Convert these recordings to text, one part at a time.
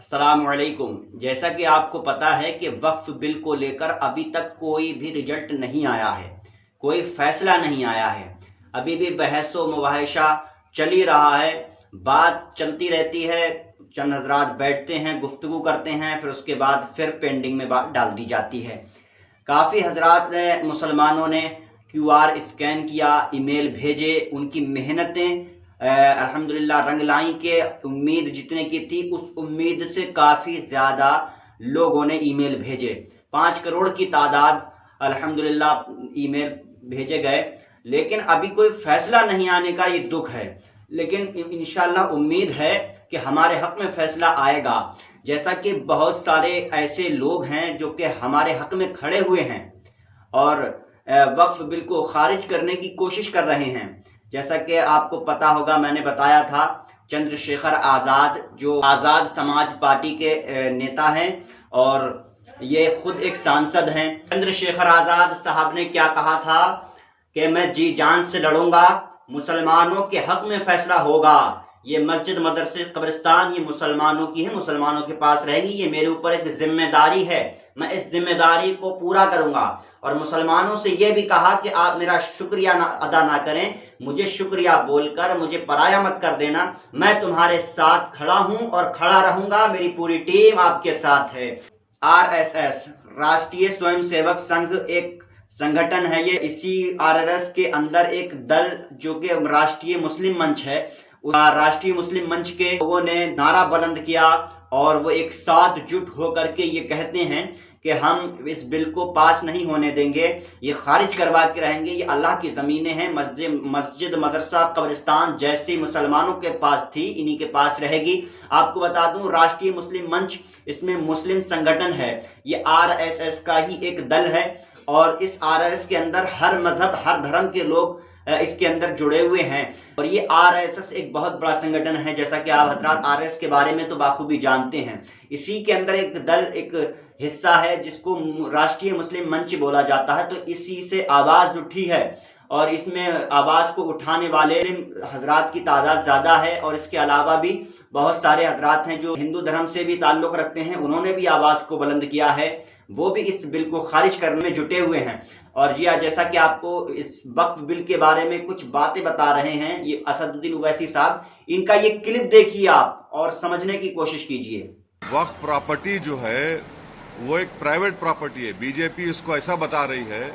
अस्सलामुअलैकुम। जैसा कि आपको पता है कि वक्फ बिल को लेकर अभी तक कोई भी रिजल्ट नहीं आया है, कोई फैसला नहीं आया है। अभी भी बहस व मुबाहिशा चल ही रहा है, बात चलती रहती है। चंद हजरात बैठते हैं, गुफ्तगू करते हैं, फिर उसके बाद फिर पेंडिंग में बात डाल दी जाती है। काफ़ी हजरात ने, मुसलमानों ने QR स्कैन किया, ईमेल भेजे, उनकी मेहनतें अल्हम्दुलिल्लाह रंग लाई के उम्मीद जितने की थी उस उम्मीद से काफ़ी ज़्यादा लोगों ने ईमेल भेजे। 5 करोड़ की तादाद अल्हम्दुलिल्लाह ईमेल भेजे गए, लेकिन अभी कोई फ़ैसला नहीं आने का ये दुख है। लेकिन इंशाअल्लाह उम्मीद है कि हमारे हक़ में फ़ैसला आएगा। जैसा कि बहुत सारे ऐसे लोग हैं जो कि हमारे हक़ में खड़े हुए हैं और वक्फ बिल को ख़ारिज करने की कोशिश कर रहे हैं। जैसा कि आपको पता होगा, मैंने बताया था, चंद्रशेखर आज़ाद जो आज़ाद समाज पार्टी के नेता हैं और ये खुद एक सांसद हैं। चंद्रशेखर आज़ाद साहब ने क्या कहा था कि मैं जी जान से लड़ूंगा, मुसलमानों के हक़ में फ़ैसला होगा। ये मस्जिद, मदरसे, कब्रिस्तान ये मुसलमानों की है, मुसलमानों के पास रहेगी। ये मेरे ऊपर एक ज़िम्मेदारी है, मैं इस ज़िम्मेदारी को पूरा करूँगा। और मुसलमानों से ये भी कहा कि आप मेरा शुक्रिया अदा ना करें, मुझे शुक्रिया बोलकर मुझे पराया मत कर देना। मैं तुम्हारे साथ खड़ा हूँ और खड़ा रहूँगा, मेरी पूरी टीम आपके साथ है। RSS राष्ट्रीय स्वयंसेवक संघ एक संगठन है। ये इसी RSS के अंदर एक दल जो कि राष्ट्रीय मुस्लिम मंच है, राष्ट्रीय मुस्लिम मंच के लोगों ने नारा बुलंद किया और वो एक साथ जुट होकर के ये कहते हैं कि हम इस बिल को पास नहीं होने देंगे, ये खारिज करवा के रहेंगे। ये अल्लाह की ज़मीनें हैं, मस्जिद, मदरसा, कब्रिस्तान जैसी मुसलमानों के पास थी, इन्हीं के पास रहेगी। आपको बता दूं, राष्ट्रीय मुस्लिम मंच इसमें मुस्लिम संगठन है, ये RSS का ही एक दल है और इस RSS के अंदर हर मजहब, हर धर्म के लोग इसके अंदर जुड़े हुए हैं। और ये RSS एक बहुत बड़ा संगठन है, जैसा कि आप हजरात RSS के बारे में तो बाखूबी जानते हैं। इसी के अंदर एक दल, एक हिस्सा है जिसको राष्ट्रीय मुस्लिम मंच बोला जाता है। तो इसी से आवाज़ उठी है और इसमें आवाज़ को उठाने वाले हजरात की तादाद ज़्यादा है। और इसके अलावा भी बहुत सारे हजरात हैं जो हिंदू धर्म से भी ताल्लुक़ रखते हैं, उन्होंने भी आवाज़ को बुलंद किया है, वो भी इस बिल को खारिज करने में जुटे हुए हैं। और जी हाँ, जैसा कि आपको इस वक्फ बिल के बारे में कुछ बातें बता रहे हैं ये असदुद्दीन ओवैसी साहब, इनका ये क्लिप देखिए आप और समझने की कोशिश कीजिए। वक्फ प्रॉपर्टी जो है वो एक प्राइवेट प्रॉपर्टी है। बीजेपी इसको ऐसा बता रही है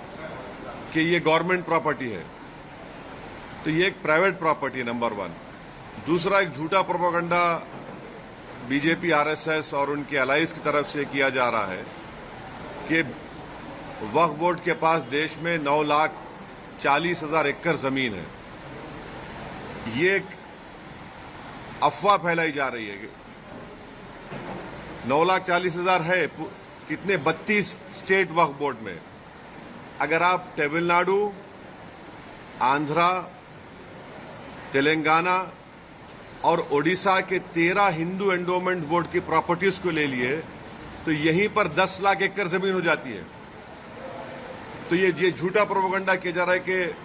कि ये गवर्नमेंट प्रॉपर्टी है, तो ये एक प्राइवेट प्रॉपर्टी है, नंबर 1। दूसरा, एक झूठा प्रोपेगेंडा बीजेपी, RSS और उनके अलाइज की तरफ से किया जा रहा है कि वक्फ बोर्ड के पास देश में 9,40,000 एकड़ जमीन है। ये एक अफवाह फैलाई जा रही है। 9,40,000 है कितने? 32 स्टेट वक्फ बोर्ड में। अगर आप तमिलनाडु, आंध्रा, तेलंगाना और ओडिशा के 13 हिंदू एंडोमेंट बोर्ड की प्रॉपर्टीज को ले लिए तो यहीं पर 10 लाख एकड़ जमीन हो जाती है। तो ये झूठा प्रोपेगेंडा किया जा रहा है कि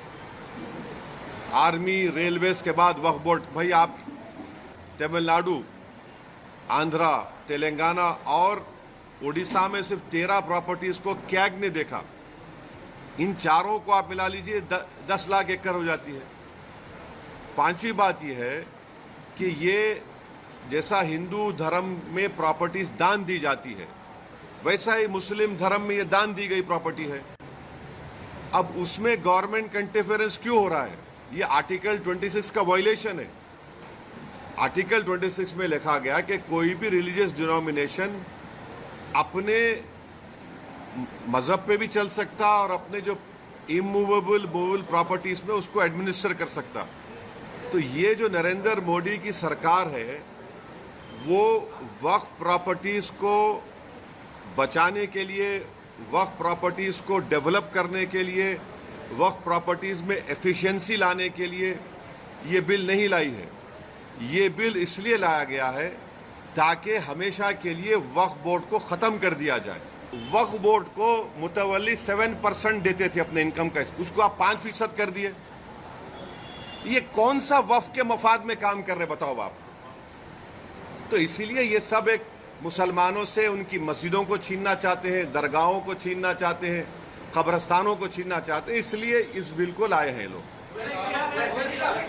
आर्मी, रेलवेज के बाद वक्फ बोर्ड। भाई, आप तमिलनाडु, आंध्रा, तेलंगाना और ओडिशा में सिर्फ 13 प्रॉपर्टीज को कैग ने देखा। इन चारों को आप मिला लीजिए, 10 लाख एकड़ हो जाती है। पांचवी बात यह है कि ये जैसा हिंदू धर्म में प्रॉपर्टीज दान दी जाती है, वैसा ही मुस्लिम धर्म में ये दान दी गई प्रॉपर्टी है। अब उसमें गवर्नमेंट का इंटरफेरेंस क्यों हो रहा है? ये आर्टिकल 26 का वायलेशन है। आर्टिकल 26 में लिखा गया कि कोई भी रिलीजियस डिनोमिनेशन अपने मजहब पे भी चल सकता और अपने जो इमूवेबल, मूवेबल प्रॉपर्टीज में उसको एडमिनिस्टर कर सकता। तो ये जो नरेंद्र मोदी की सरकार है वो वक्फ प्रॉपर्टीज को बचाने के लिए, वक्फ प्रॉपर्टीज को डेवलप करने के लिए, वक्फ प्रॉपर्टीज में एफिशिएंसी लाने के लिए ये बिल नहीं लाई है। ये बिल इसलिए लाया गया है ताकि हमेशा के लिए वक्फ बोर्ड को खत्म कर दिया जाए। वक्फ बोर्ड को मुतवल्ली 7% देते थे अपने इनकम का, उसको आप 5% कर दिए। ये कौन सा वक्फ के मफाद में काम कर रहे बताओ आप? तो इसीलिए ये सब एक मुसलमानों से उनकी मस्जिदों को छीनना चाहते हैं, दरगाहों को छीनना चाहते हैं, कब्रस्तानों को छीनना चाहते हैं, इसलिए इस बिल को लाए हैं लोग।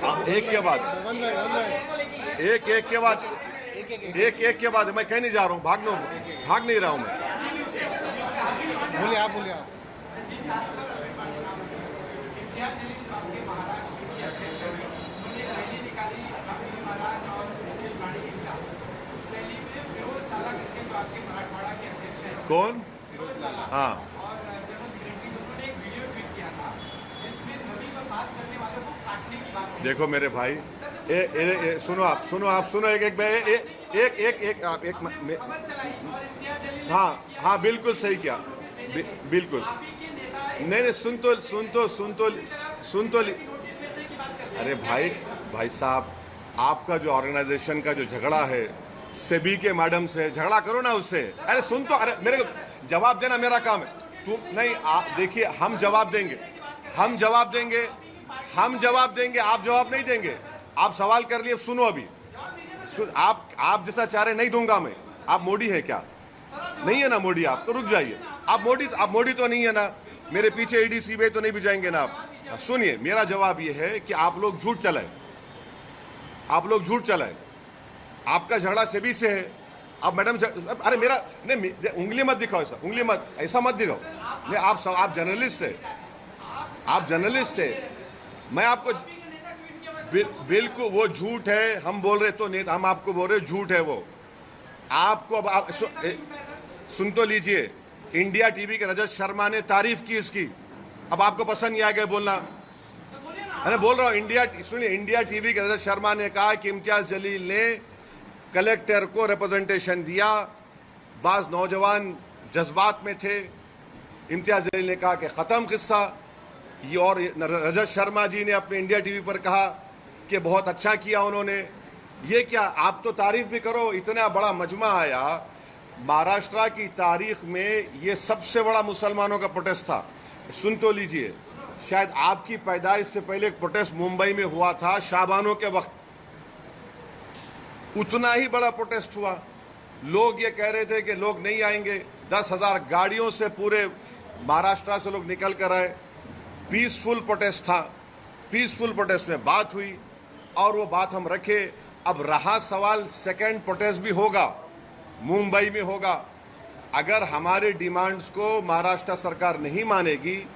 अब एक के बाद एक के बाद मैं कह नहीं जा रहा हूँ, भाग नहीं रहा हूँ मैं। बोलिए आप। कौन? हाँ, देखो मेरे भाई, सुनो एक हाँ बिल्कुल सही किया, बिल्कुल नहीं सुन तो अरे भाई साहब, आपका जो ऑर्गेनाइजेशन का जो झगड़ा है सेबी के मैडम से, झगड़ा करो ना उससे। अरे सुन तो, अरे मेरे को जवाब देना मेरा काम है, तुम नहीं। देखिए, हम जवाब देंगे, आप जवाब नहीं देंगे। आप सवाल कर लिए, सुनो अभी। आप जैसा चाह रहे नहीं दूंगा मैं। आप मोदी है क्या? नहीं है ना मोदी, आप तो रुक जाइए। आप मोदी तो नहीं है ना, मेरे पीछे ईडी सीबीआई तो नहीं भिजाएंगे ना आप। सुनिए, मेरा जवाब यह है कि आप लोग झूठ चलाए, आपका झगड़ा सेबी से है। अब मैडम, अरे मेरा नहीं, उंगली मत दिखाओ, ऐसा मत दिखाओ। नहीं, आप जर्नलिस्ट है, मैं आपको बिल्कुल, वो झूठ है। हम बोल रहे तो नहीं, हम आपको बोल रहे झूठ है वो। आपको अब सुन तो लीजिए, इंडिया टीवी के रजत शर्मा ने तारीफ की इसकी, अब आपको पसंद नहीं आ गया बोलना। अरे बोल रहा हूँ, इंडिया टीवी के रजत शर्मा ने कहा कि इम्तियाज जलील ने कलेक्टर को रिप्रेजेंटेशन दिया, बाज नौजवान जज्बात में थे। इम्तियाज जलील ने कहा कि खत्म किस्सा। ये और रजत शर्मा जी ने अपने इंडिया टीवी पर कहा कि बहुत अच्छा किया उन्होंने। ये क्या, आप तो तारीफ भी करो। इतना बड़ा मजमा आया महाराष्ट्र की तारीख में, ये सबसे बड़ा मुसलमानों का प्रोटेस्ट था। सुन तो लीजिए, शायद आपकी पैदाइश से पहले एक प्रोटेस्ट मुंबई में हुआ था शाबानों के वक्त, उतना ही बड़ा प्रोटेस्ट हुआ। लोग ये कह रहे थे कि लोग नहीं आएंगे, 10,000 गाड़ियों से पूरे महाराष्ट्र से लोग निकल कर आए। पीसफुल प्रोटेस्ट था, पीसफुल प्रोटेस्ट में बात हुई और वो बात हम रखे। अब रहा सवाल, सेकेंड प्रोटेस्ट भी होगा, मुंबई में होगा। अगर हमारे डिमांड्स को महाराष्ट्र सरकार नहीं मानेगी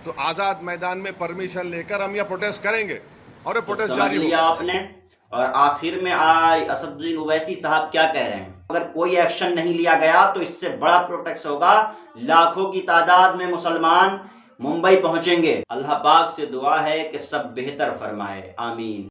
तो आजाद मैदान में परमिशन लेकर हम यह प्रोटेस्ट करेंगे और ये प्रोटेस्ट जारी लिया आपने। और आखिर में असदुद्दीन ओवैसी साहब क्या कह रहे हैं, अगर कोई एक्शन नहीं लिया गया तो इससे बड़ा प्रोटेस्ट होगा, लाखों की तादाद में मुसलमान मुंबई पहुंचेंगे। अल्लाह पाक से दुआ है कि सब बेहतर फरमाए, आमीन।